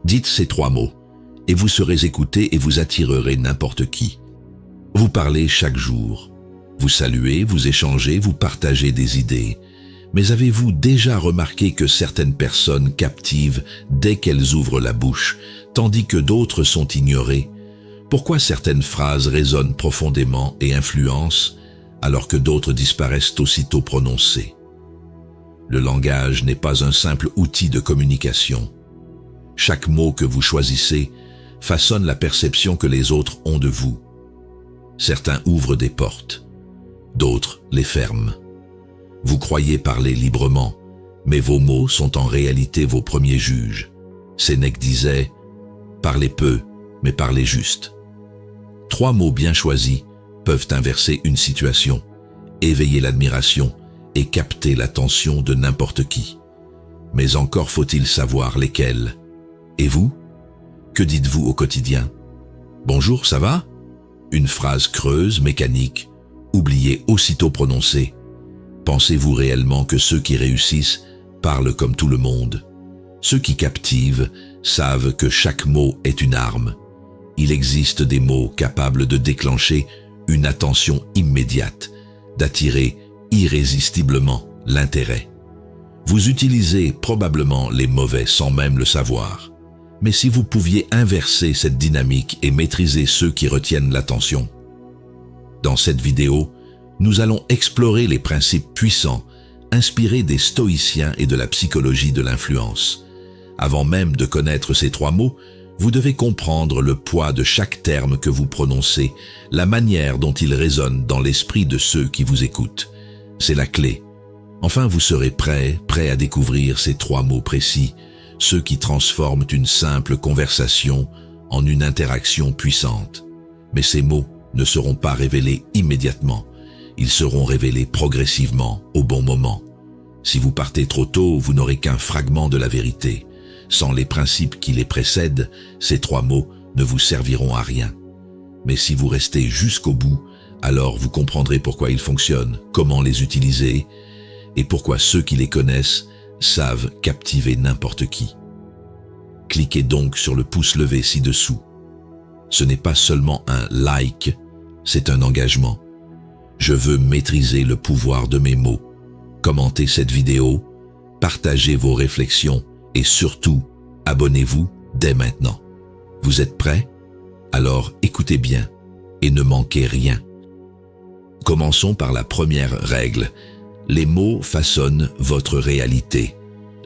Dites ces 3 mots, et vous serez écouté et vous attirerez n'importe qui. Vous parlez chaque jour. Vous saluez, vous échangez, vous partagez des idées. Mais avez-vous déjà remarqué que certaines personnes captivent dès qu'elles ouvrent la bouche, tandis que d'autres sont ignorées? Pourquoi certaines phrases résonnent profondément et influencent, alors que d'autres disparaissent aussitôt prononcées? Le langage n'est pas un simple outil de communication. Chaque mot que vous choisissez façonne la perception que les autres ont de vous. Certains ouvrent des portes, d'autres les ferment. Vous croyez parler librement, mais vos mots sont en réalité vos premiers juges. Sénèque disait « Parlez peu, mais parlez juste ». 3 mots bien choisis peuvent inverser une situation, éveiller l'admiration et capter l'attention de n'importe qui. Mais encore faut-il savoir lesquels. Et vous? Que dites-vous au quotidien? Bonjour, ça va? Une phrase creuse, mécanique, oubliée aussitôt prononcée. Pensez-vous réellement que ceux qui réussissent parlent comme tout le monde? Ceux qui captivent savent que chaque mot est une arme. Il existe des mots capables de déclencher une attention immédiate, d'attirer irrésistiblement l'intérêt. Vous utilisez probablement les mauvais sans même le savoir. Mais si vous pouviez inverser cette dynamique et maîtriser ceux qui retiennent l'attention? Dans cette vidéo, nous allons explorer les principes puissants, inspirés des stoïciens et de la psychologie de l'influence. Avant même de connaître ces 3 mots, vous devez comprendre le poids de chaque terme que vous prononcez, la manière dont il résonne dans l'esprit de ceux qui vous écoutent. C'est la clé. Enfin, vous serez prêt à découvrir ces 3 mots précis, ceux qui transforment une simple conversation en une interaction puissante. Mais ces mots ne seront pas révélés immédiatement. Ils seront révélés progressivement, au bon moment. Si vous partez trop tôt, vous n'aurez qu'un fragment de la vérité. Sans les principes qui les précèdent, ces 3 mots ne vous serviront à rien. Mais si vous restez jusqu'au bout, alors vous comprendrez pourquoi ils fonctionnent, comment les utiliser, et pourquoi ceux qui les connaissent savent captiver n'importe qui. Cliquez donc sur le pouce levé ci-dessous. Ce n'est pas seulement un like, c'est un engagement. Je veux maîtriser le pouvoir de mes mots. Commentez cette vidéo, partagez vos réflexions et surtout, abonnez-vous dès maintenant. Vous êtes prêts? Alors écoutez bien et ne manquez rien. Commençons par la première règle. Les mots façonnent votre réalité.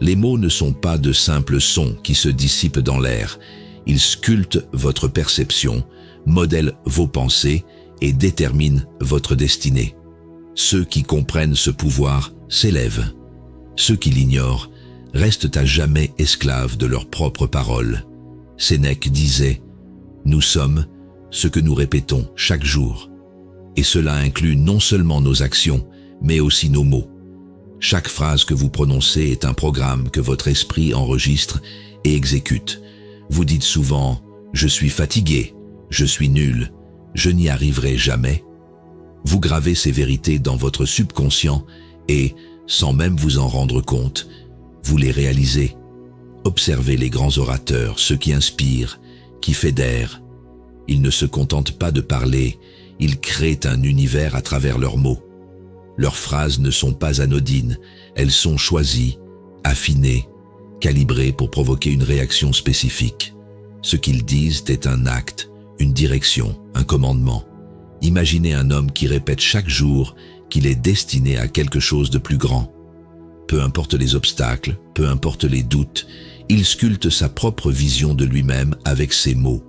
Les mots ne sont pas de simples sons qui se dissipent dans l'air. Ils sculptent votre perception, modèlent vos pensées et déterminent votre destinée. Ceux qui comprennent ce pouvoir s'élèvent. Ceux qui l'ignorent restent à jamais esclaves de leurs propres paroles. Sénèque disait « Nous sommes ce que nous répétons chaque jour ». Et cela inclut non seulement nos actions, mais aussi nos mots. Chaque phrase que vous prononcez est un programme que votre esprit enregistre et exécute. Vous dites souvent « Je suis fatigué, je suis nul, je n'y arriverai jamais ». Vous gravez ces vérités dans votre subconscient et, sans même vous en rendre compte, vous les réalisez. Observez les grands orateurs, ceux qui inspirent, qui fédèrent. Ils ne se contentent pas de parler, ils créent un univers à travers leurs mots. Leurs phrases ne sont pas anodines, elles sont choisies, affinées, calibrées pour provoquer une réaction spécifique. Ce qu'ils disent est un acte, une direction, un commandement. Imaginez un homme qui répète chaque jour qu'il est destiné à quelque chose de plus grand. Peu importe les obstacles, peu importe les doutes, il sculpte sa propre vision de lui-même avec ses mots.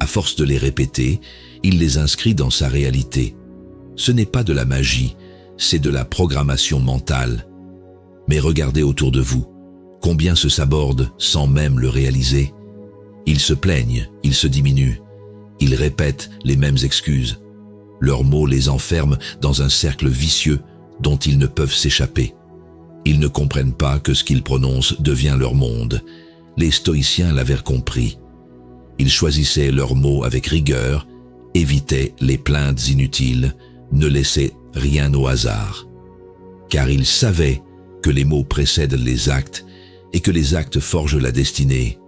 À force de les répéter, il les inscrit dans sa réalité. Ce n'est pas de la magie, c'est de la programmation mentale. Mais regardez autour de vous, combien se sabordent sans même le réaliser. Ils se plaignent, ils se diminuent, ils répètent les mêmes excuses. Leurs mots les enferment dans un cercle vicieux dont ils ne peuvent s'échapper. Ils ne comprennent pas que ce qu'ils prononcent devient leur monde. Les stoïciens l'avaient compris. Ils choisissaient leurs mots avec rigueur, évitaient les plaintes inutiles, ne laissaient rien au hasard. Car ils savaient que les mots précèdent les actes et que les actes forgent la destinée.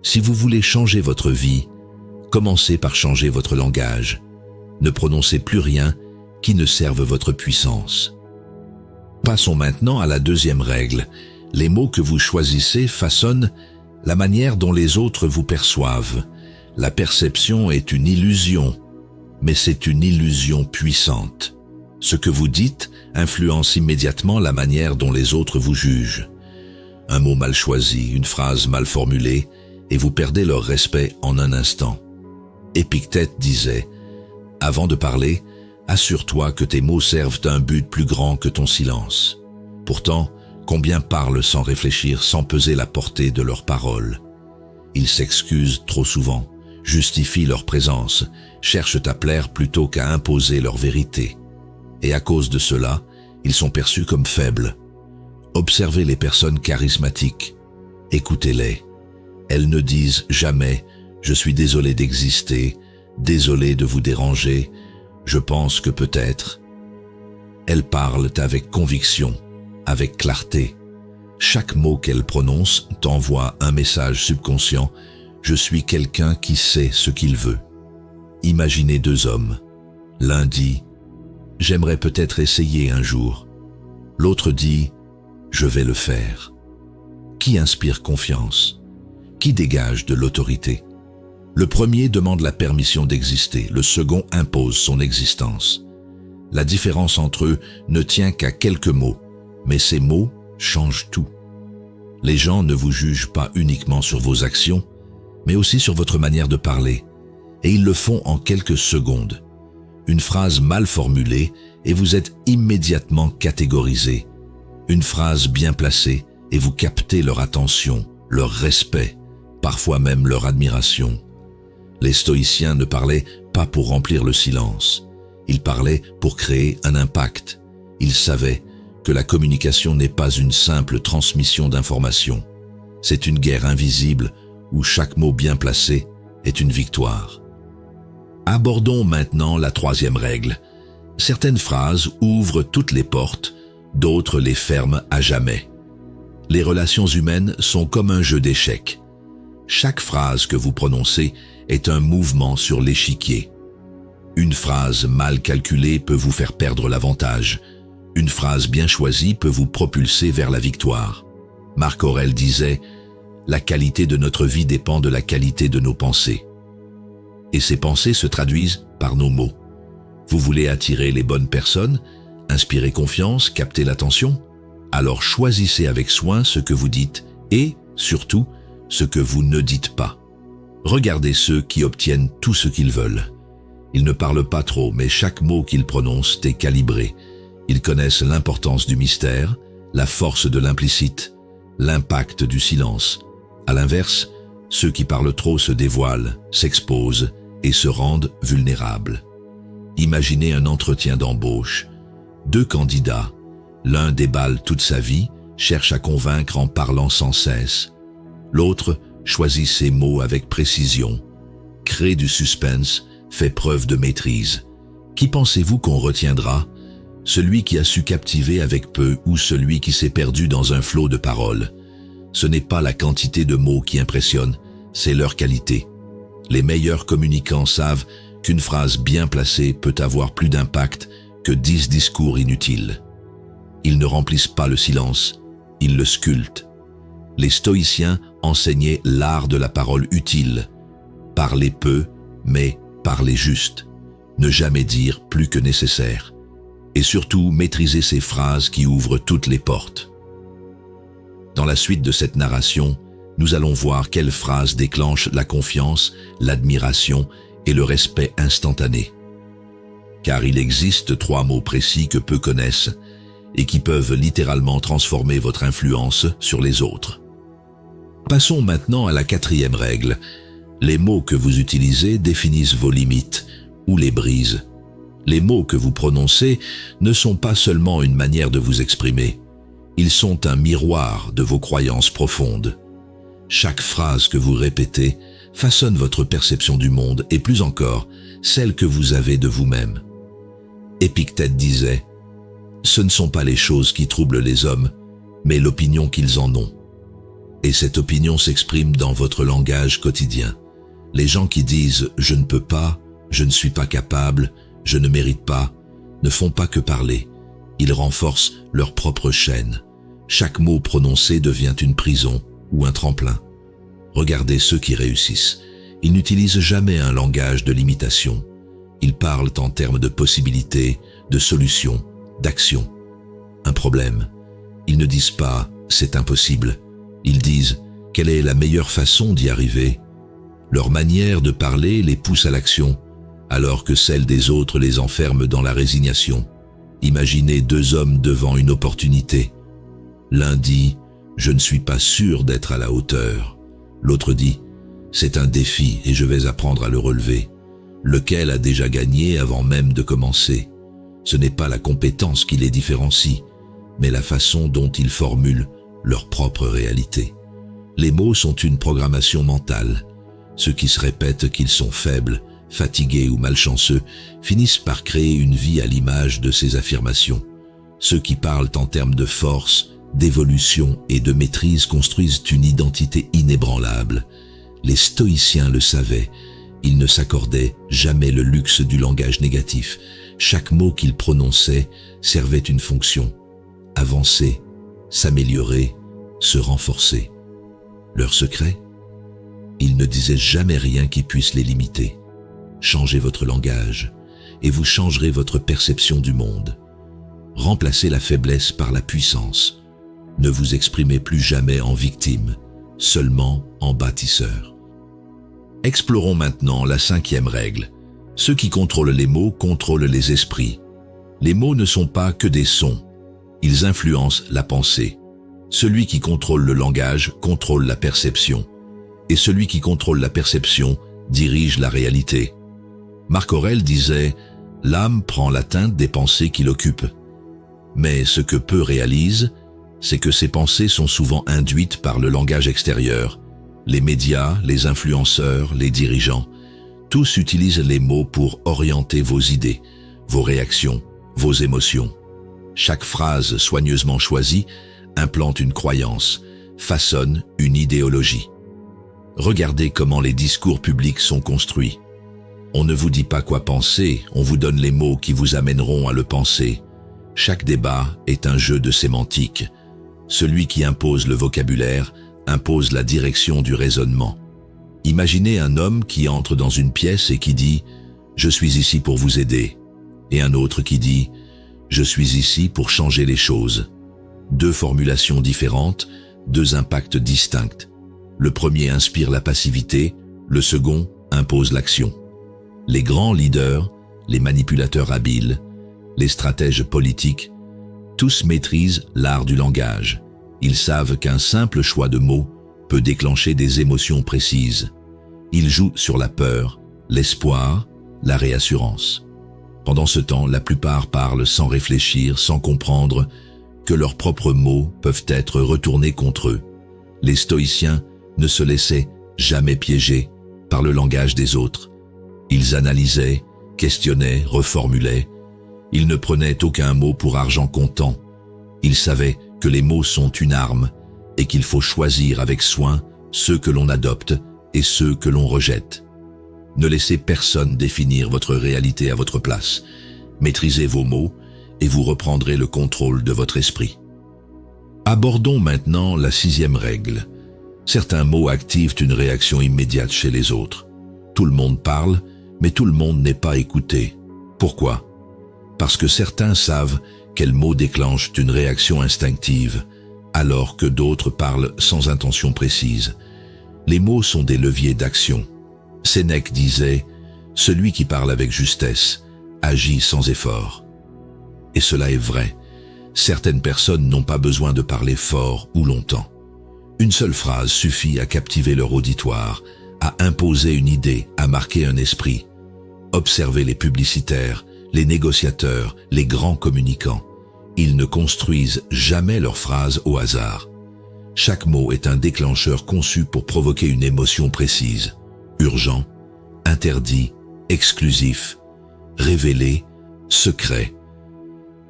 Si vous voulez changer votre vie, commencez par changer votre langage. Ne prononcez plus rien qui ne serve votre puissance. Passons maintenant à la deuxième règle. Les mots que vous choisissez façonnent la manière dont les autres vous perçoivent. La perception est une illusion, mais c'est une illusion puissante. Ce que vous dites influence immédiatement la manière dont les autres vous jugent. Un mot mal choisi, une phrase mal formulée, et vous perdez leur respect en un instant. Épictète disait « Avant de parler, assure-toi que tes mots servent un but plus grand que ton silence. » Pourtant, combien parlent sans réfléchir, sans peser la portée de leurs paroles? Ils s'excusent trop souvent, justifient leur présence, cherchent à plaire plutôt qu'à imposer leur vérité. Et à cause de cela, ils sont perçus comme faibles. Observez les personnes charismatiques. Écoutez-les. Elles ne disent jamais « Je suis désolé d'exister, désolé de vous déranger, je pense que peut-être ». Elles parlent avec conviction, avec clarté. Chaque mot qu'elles prononcent t'envoie un message subconscient « Je suis quelqu'un qui sait ce qu'il veut ». Imaginez deux hommes. L'un dit « J'aimerais peut-être essayer un jour ». L'autre dit « Je vais le faire ». Qui inspire confiance? Qui dégage de l'autorité? Le premier demande la permission d'exister, le second impose son existence. La différence entre eux ne tient qu'à quelques mots, mais ces mots changent tout. Les gens ne vous jugent pas uniquement sur vos actions, mais aussi sur votre manière de parler, et ils le font en quelques secondes. Une phrase mal formulée et vous êtes immédiatement catégorisé. Une phrase bien placée et vous captez leur attention, leur respect, parfois même leur admiration. Les stoïciens ne parlaient pas pour remplir le silence. Ils parlaient pour créer un impact. Ils savaient que la communication n'est pas une simple transmission d'informations. C'est une guerre invisible où chaque mot bien placé est une victoire. Abordons maintenant la troisième règle. Certaines phrases ouvrent toutes les portes, d'autres les ferment à jamais. Les relations humaines sont comme un jeu d'échecs. Chaque phrase que vous prononcez est un mouvement sur l'échiquier. Une phrase mal calculée peut vous faire perdre l'avantage. Une phrase bien choisie peut vous propulser vers la victoire. Marc Aurèle disait « La qualité de notre vie dépend de la qualité de nos pensées. » Et ces pensées se traduisent par nos mots. Vous voulez attirer les bonnes personnes, inspirer confiance, capter l'attention? Alors choisissez avec soin ce que vous dites et, surtout, ce que vous ne dites pas. Regardez ceux qui obtiennent tout ce qu'ils veulent. Ils ne parlent pas trop, mais chaque mot qu'ils prononcent est calibré. Ils connaissent l'importance du mystère, la force de l'implicite, l'impact du silence. À l'inverse, ceux qui parlent trop se dévoilent, s'exposent et se rendent vulnérables. Imaginez un entretien d'embauche. Deux candidats, l'un déballe toute sa vie, cherche à convaincre en parlant sans cesse. L'autre choisit ses mots avec précision, crée du suspense, fait preuve de maîtrise. Qui pensez-vous qu'on retiendra? Celui qui a su captiver avec peu ou celui qui s'est perdu dans un flot de paroles? Ce n'est pas la quantité de mots qui impressionne, c'est leur qualité. Les meilleurs communicants savent qu'une phrase bien placée peut avoir plus d'impact que 10 discours inutiles. Ils ne remplissent pas le silence, ils le sculptent. Les stoïciens enseignaient l'art de la parole utile. Parler peu, mais parler juste. Ne jamais dire plus que nécessaire. Et surtout, maîtriser ces phrases qui ouvrent toutes les portes. Dans la suite de cette narration, nous allons voir quelles phrases déclenchent la confiance, l'admiration et le respect instantané. Car il existe 3 mots précis que peu connaissent et qui peuvent littéralement transformer votre influence sur les autres. Passons maintenant à la 4e règle. Les mots que vous utilisez définissent vos limites ou les brisent. Les mots que vous prononcez ne sont pas seulement une manière de vous exprimer. Ils sont un miroir de vos croyances profondes. Chaque phrase que vous répétez façonne votre perception du monde et plus encore, celle que vous avez de vous-même. Épictète disait « Ce ne sont pas les choses qui troublent les hommes, mais l'opinion qu'ils en ont. » Et cette opinion s'exprime dans votre langage quotidien. Les gens qui disent « je ne peux pas »,« je ne suis pas capable »,« je ne mérite pas », ne font pas que parler. Ils renforcent leur propre chaîne. Chaque mot prononcé devient une prison ou un tremplin. Regardez ceux qui réussissent. Ils n'utilisent jamais un langage de limitation. Ils parlent en termes de possibilités, de solutions, d'actions. Un problème. Ils ne disent pas « c'est impossible ». Ils disent « quelle est la meilleure façon d'y arriver ?» Leur manière de parler les pousse à l'action, alors que celle des autres les enferme dans la résignation. Imaginez deux hommes devant une opportunité. L'un dit « je ne suis pas sûr d'être à la hauteur ». L'autre dit « c'est un défi et je vais apprendre à le relever ». Lequel a déjà gagné avant même de commencer? Ce n'est pas la compétence qui les différencie, mais la façon dont ils formulent leur propre réalité. Les mots sont une programmation mentale. Ceux qui se répètent qu'ils sont faibles, fatigués ou malchanceux finissent par créer une vie à l'image de ces affirmations. Ceux qui parlent en termes de force, d'évolution et de maîtrise construisent une identité inébranlable. Les stoïciens le savaient. Ils ne s'accordaient jamais le luxe du langage négatif. Chaque mot qu'ils prononçaient servait une fonction. Avancer, s'améliorer, se renforcer. Leur secret? Ils ne disaient jamais rien qui puisse les limiter. Changez votre langage et vous changerez votre perception du monde. Remplacez la faiblesse par la puissance. Ne vous exprimez plus jamais en victime, seulement en bâtisseur. Explorons maintenant la 5e règle. Ceux qui contrôlent les mots contrôlent les esprits. Les mots ne sont pas que des sons. Ils influencent la pensée. Celui qui contrôle le langage contrôle la perception. Et celui qui contrôle la perception dirige la réalité. Marc Aurèle disait « L'âme prend la teinte des pensées qui l'occupent ». Mais ce que peu réalisent, c'est que ces pensées sont souvent induites par le langage extérieur. Les médias, les influenceurs, les dirigeants, tous utilisent les mots pour orienter vos idées, vos réactions, vos émotions. Chaque phrase soigneusement choisie implante une croyance, façonne une idéologie. Regardez comment les discours publics sont construits. On ne vous dit pas quoi penser, on vous donne les mots qui vous amèneront à le penser. Chaque débat est un jeu de sémantique. Celui qui impose le vocabulaire impose la direction du raisonnement. Imaginez un homme qui entre dans une pièce et qui dit « Je suis ici pour vous aider » et un autre qui dit « Je suis ici pour changer les choses ». Deux formulations différentes, deux impacts distincts. Le premier inspire la passivité, le second impose l'action. Les grands leaders, les manipulateurs habiles, les stratèges politiques, tous maîtrisent l'art du langage. Ils savent qu'un simple choix de mots peut déclencher des émotions précises. Ils jouent sur la peur, l'espoir, la réassurance. Pendant ce temps, la plupart parlent sans réfléchir, sans comprendre que leurs propres mots peuvent être retournés contre eux. Les stoïciens ne se laissaient jamais piéger par le langage des autres. Ils analysaient, questionnaient, reformulaient. Ils ne prenaient aucun mot pour argent comptant. Ils savaient que les mots sont une arme et qu'il faut choisir avec soin ceux que l'on adopte et ceux que l'on rejette. Ne laissez personne définir votre réalité à votre place. Maîtrisez vos mots et vous reprendrez le contrôle de votre esprit. Abordons maintenant la 6e règle. Certains mots activent une réaction immédiate chez les autres. Tout le monde parle, mais tout le monde n'est pas écouté. Pourquoi? Parce que certains savent quels mots déclenchent une réaction instinctive, alors que d'autres parlent sans intention précise. Les mots sont des leviers d'action. Sénèque disait « Celui qui parle avec justesse agit sans effort ». Et cela est vrai. Certaines personnes n'ont pas besoin de parler fort ou longtemps. Une seule phrase suffit à captiver leur auditoire, à imposer une idée, à marquer un esprit. Observez les publicitaires, les négociateurs, les grands communicants. Ils ne construisent jamais leurs phrases au hasard. Chaque mot est un déclencheur conçu pour provoquer une émotion précise. Urgent, interdit, exclusif, révélé, secret.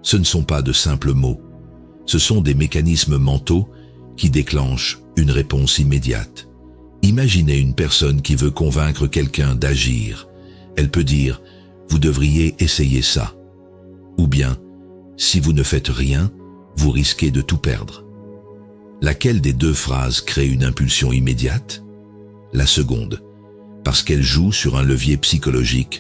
Ce ne sont pas de simples mots. Ce sont des mécanismes mentaux qui déclenchent une réponse immédiate. Imaginez une personne qui veut convaincre quelqu'un d'agir. Elle peut dire « Vous devriez essayer ça ». Ou bien « Si vous ne faites rien, vous risquez de tout perdre ». Laquelle des deux phrases crée une impulsion immédiate? La seconde, parce qu'elle joue sur un levier psychologique